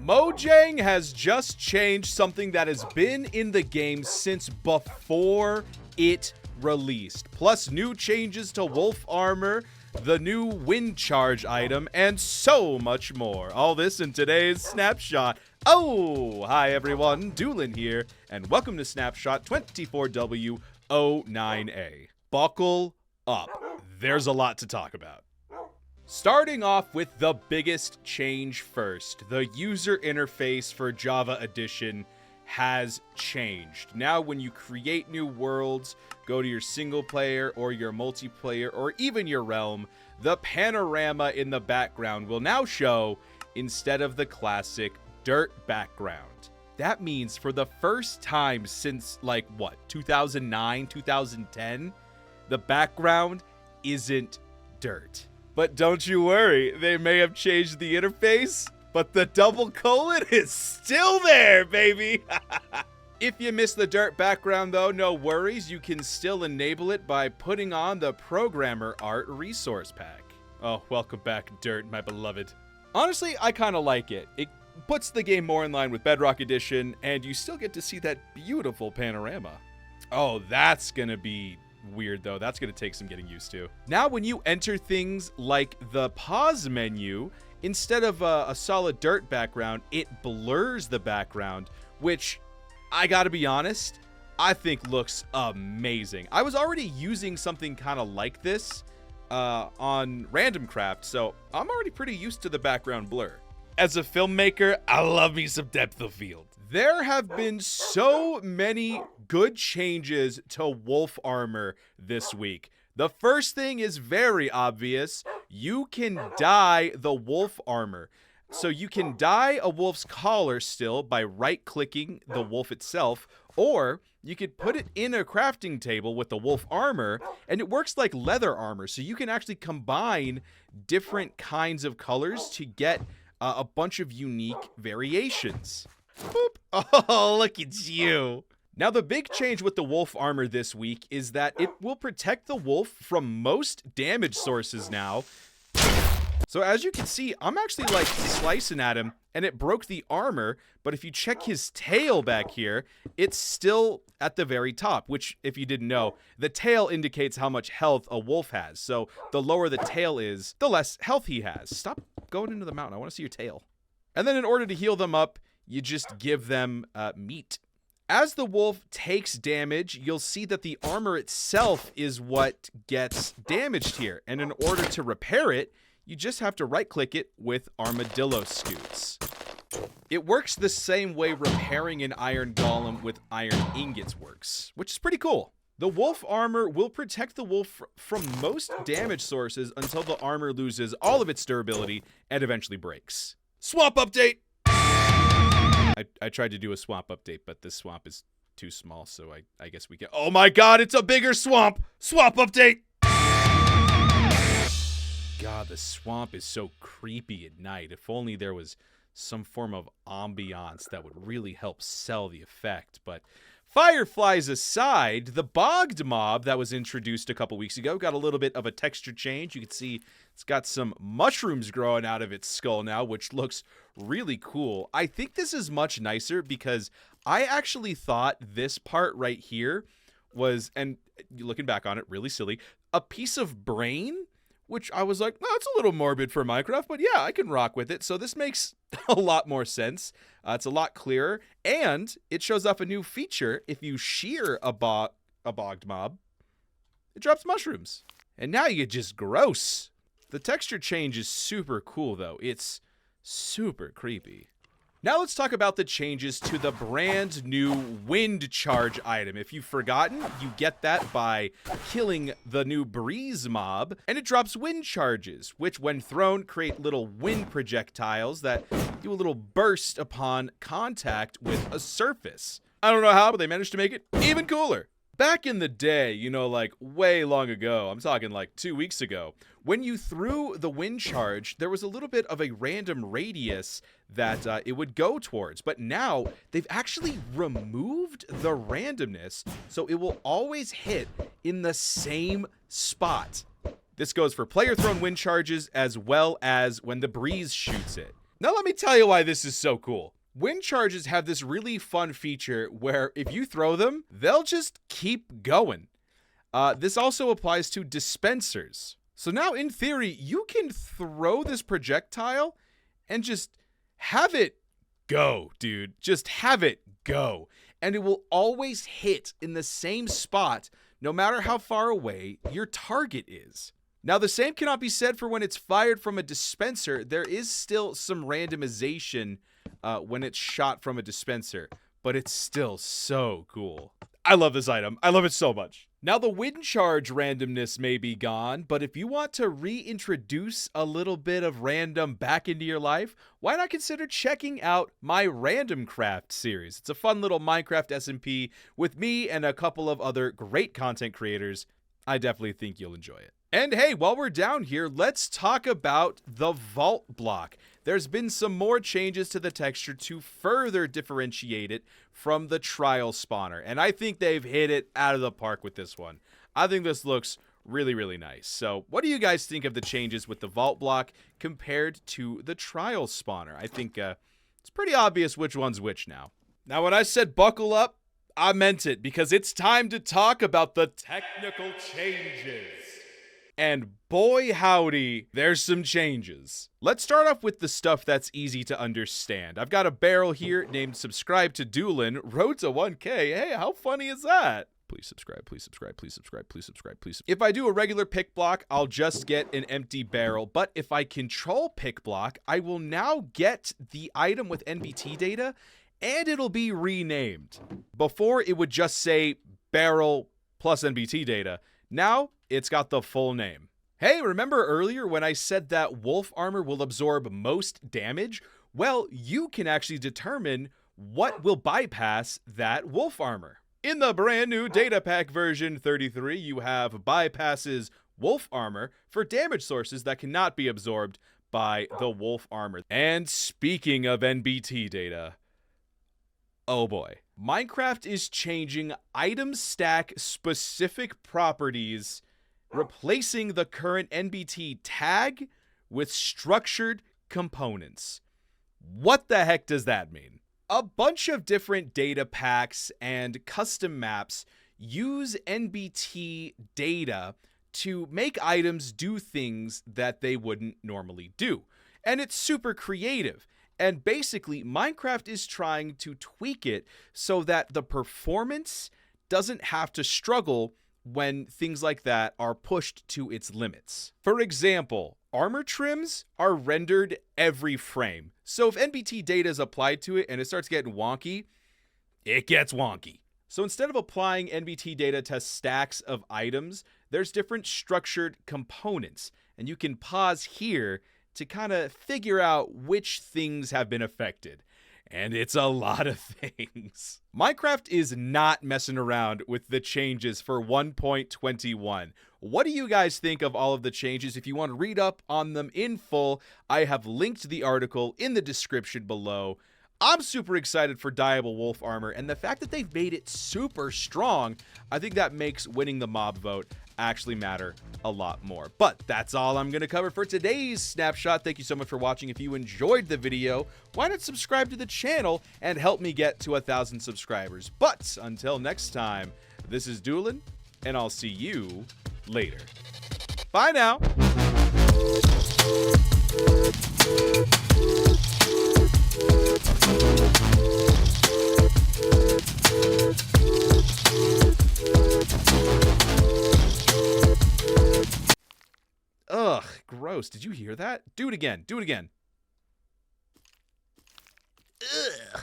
Mojang has just changed something that has been in the game since before it released. Plus new changes to wolf armor, the new wind charge item, and so much more. All this in today's Snapshot. Oh, hi everyone, Dewlan here, and welcome to Snapshot 24W09A. Buckle up. There's a lot to talk about. Starting off with the biggest change first, the user interface for Java Edition has changed. Now when you create new worlds, go to your single player or your multiplayer or even your realm, the panorama in the background will now show instead of the classic dirt background. That means for the first time since 2009, 2010, the background isn't dirt. But don't you worry, they may have changed the interface, but the double colon is still there, baby! If you miss the dirt background though, no worries, you can still enable it by putting on the Programmer Art Resource Pack. Oh, welcome back, dirt, my beloved. Honestly, I kinda like it. It puts the game more in line with Bedrock Edition, and you still get to see that beautiful panorama. Oh, that's gonna be weird though. That's gonna take some getting used to. Now when you enter things like the pause menu, instead of a solid dirt background, it blurs the background, which I gotta be honest, I think looks amazing. I was already using something kind of like this on Randomcraft, so I'm already pretty used to the background blur. As a filmmaker, I love me some depth of field. There have been so many good changes to wolf armor this week. The first thing is very obvious. You can dye the wolf armor. So you can dye a wolf's collar still by right-clicking the wolf itself, or you could put it in a crafting table with the wolf armor, and it works like leather armor. So you can actually combine different kinds of colors to get a bunch of unique variations. Boop. Oh, look at you. Now, the big change with the wolf armor this week is that it will protect the wolf from most damage sources now. So as you can see, I'm actually slicing at him and it broke the armor, but if you check his tail back here, it's still at the very top, which if you didn't know, the tail indicates how much health a wolf has. So the lower the tail is, the less health he has. Stop going into the mountain. I want to see your tail. And then in order to heal them up, you just give them meat. As the wolf takes damage, you'll see that the armor itself is what gets damaged here. And in order to repair it, you just have to right-click it with armadillo scoots. It works the same way repairing an iron golem with iron ingots works, which is pretty cool. The wolf armor will protect the wolf from most damage sources until the armor loses all of its durability and eventually breaks. Swamp update! I tried to do a swamp update, but this swamp is too small, so I guess we can... Oh my god, it's a bigger swamp! Swamp update! God, the swamp is so creepy at night. If only there was some form of ambiance that would really help sell the effect. But fireflies aside, the Bogged mob that was introduced a couple weeks ago got a little bit of a texture change. You can see it's got some mushrooms growing out of its skull now, which looks really cool. I think this is much nicer because I actually thought this part right here was, and looking back on it, really silly, a piece of brain, which I was like, well, it's a little morbid for Minecraft, but yeah, I can rock with it. So this makes a lot more sense. It's a lot clearer, and it shows off a new feature. If you shear a bogged mob, it drops mushrooms. And now you get just gross. The texture change is super cool, though. It's super creepy. Now let's talk about the changes to the brand new wind charge item. If you've forgotten, you get that by killing the new breeze mob, and it drops wind charges, which when thrown create little wind projectiles that do a little burst upon contact with a surface. I don't know how, but they managed to make it even cooler. Back in the day, way long ago, I'm talking 2 weeks ago, when you threw the wind charge, there was a little bit of a random radius that it would go towards. But now they've actually removed the randomness, so it will always hit in the same spot. This goes for player thrown wind charges as well as when the breeze shoots it. Now let me tell you why this is so cool. Wind charges have this really fun feature where if you throw them, they'll just keep going. This also applies to dispensers. So now in theory, you can throw this projectile and just have it go, dude. Just have it go. And it will always hit in the same spot, no matter how far away your target is. Now, the same cannot be said for when it's fired from a dispenser. There is still some randomization when it's shot from a dispenser, but it's still so cool. I love this item. I love it so much. Now, the wind charge randomness may be gone, but if you want to reintroduce a little bit of random back into your life, why not consider checking out my Randomcraft series? It's a fun little Minecraft SMP with me and a couple of other great content creators. I definitely think you'll enjoy it. And hey, while we're down here, let's talk about the vault block. There's been some more changes to the texture to further differentiate it from the trial spawner, and I think they've hit it out of the park with this one. I think this looks really, really nice. So what do you guys think of the changes with the vault block compared to the trial spawner? I think it's pretty obvious which one's which now. Now, when I said buckle up, I meant it, because it's time to talk about the technical changes. And boy howdy, there's some changes. Let's start off with the stuff that's easy to understand. I've got a barrel here named Subscribe to Dewlan, road to 1K. Hey, how funny is that? Please subscribe, please subscribe, please subscribe, please subscribe, please. If I do a regular pick block, I'll just get an empty barrel. But if I control pick block, I will now get the item with NBT data, and it'll be renamed. Before, it would just say barrel plus NBT data. Now, it's got the full name. Hey, remember earlier when I said that wolf armor will absorb most damage? Well, you can actually determine what will bypass that wolf armor. In the brand new data pack version 33, you have bypasses wolf armor for damage sources that cannot be absorbed by the wolf armor. And speaking of NBT data, oh boy. Minecraft is changing item stack specific properties, replacing the current NBT tag with structured components. What the heck does that mean? A bunch of different data packs and custom maps use NBT data to make items do things that they wouldn't normally do. And it's super creative. And basically, Minecraft is trying to tweak it so that the performance doesn't have to struggle when things like that are pushed to its limits. For example, armor trims are rendered every frame. So if NBT data is applied to it and it starts getting wonky, it gets wonky. So instead of applying NBT data to stacks of items, there's different structured components. And you can pause here to kind of figure out which things have been affected. And it's a lot of things. Minecraft is not messing around with the changes for 1.21. What do you guys think of all of the changes? If you want to read up on them in full, I have linked the article in the description below. I'm super excited for Diable Wolf Armor, and the fact that they've made it super strong, I think that makes winning the mob vote actually matter a lot more. But that's all I'm going to cover for today's Snapshot. Thank you so much for watching. If you enjoyed the video, why not subscribe to the channel and help me get to 1,000 subscribers. But until next time, this is Dewlan, and I'll see you later. Bye now. Ugh, gross. Did you hear that? Do it again. Do it again. Ugh.